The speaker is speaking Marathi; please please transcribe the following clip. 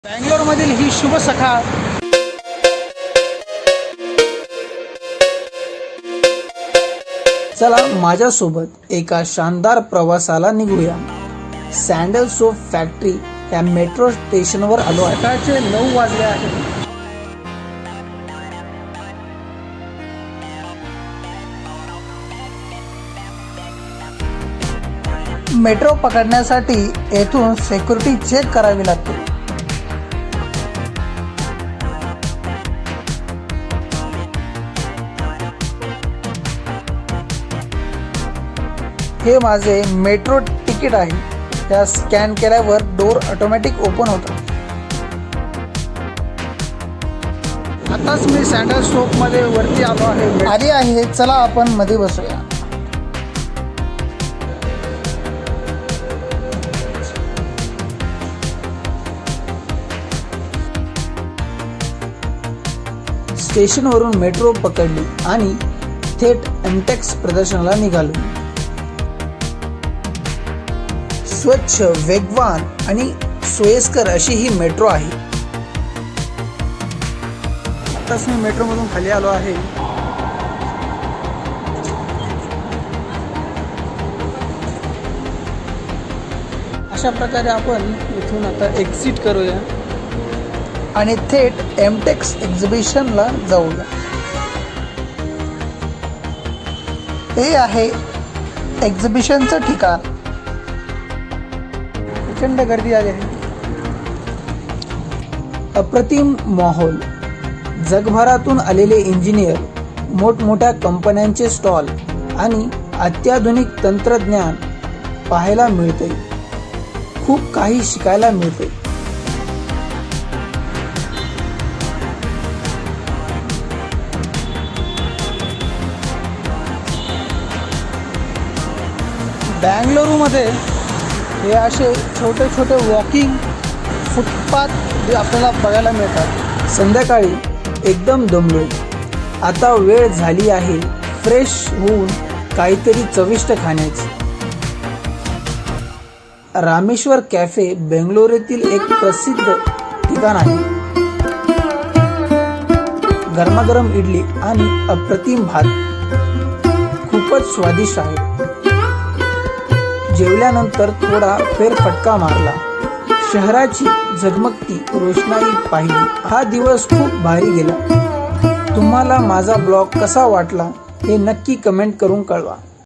बँगलोरमधील ही शुभ सकाळ चला माझ्यासोबत एका शानदार प्रवासाला निघूया. सँडल सोप फॅक्टरी या मेट्रो स्टेशनवर आलो आहे. सकाळचे 9 वाजले आहेत. मेट्रो पकडण्यासाठी येथून सिक्युरिटी चेक करावी लागते. हे माझे मेट्रो तिकीट आहे. त्या स्कॅन केल्यावर डोर ऑटोमॅटिक ओपन होतात. आताच मी सँडल सोप मध्ये वरती आलो आहे. आली आहे, चला आपण मध्ये बसूया. स्टेशनवरून मेट्रो पकडली आणि थेट एमटेक्स प्रदर्शनाला निघालो. स्वच्छ, वेगवान आणि सोयीस्कर अशी ही मेट्रो आहे. आताच मी मेट्रोमधून खाली आलो आहे. अशा प्रकारे आपण इथून आता एक्झिट करूया आणि थेट एमटेक्स एक्झिबिशनला जाऊया. हे आहे एक्झिबिशनचं ठिकाण. प्रचंड गर्दी आली आहे. अप्रतिम माहोल, जगभरातून आलेले इंजिनियर, मोठमोठ्या कंपन्यांचे स्टॉल आणि अत्याधुनिक तंत्रज्ञान पाहायला मिळते. खूप काही शिकायला मिळते. बँगलोरमध्ये हे असे छोटे छोटे वॉकिंग फुटपाथ आपल्याला बघायला मिळतात. संध्याकाळी एकदम दमलोय. आता वेळ झाली आहे फ्रेश होऊन काहीतरी चविष्ट खाण्याची. रामेश्वर कॅफे बेंगलोर येथील एक प्रसिद्ध ठिकाण आहे. गरमागरम इडली आणि अप्रतिम भात खूपच स्वादिष्ट आहे. जेवल्यानंतर थोडा फेरफटका मारला. शहराची झगमगती रोषणाई पाहिली. हा दिवस खूप भारी गेला. तुम्हाला माझा ब्लॉग कसा वाटला हे नक्की कमेंट करून कळवा.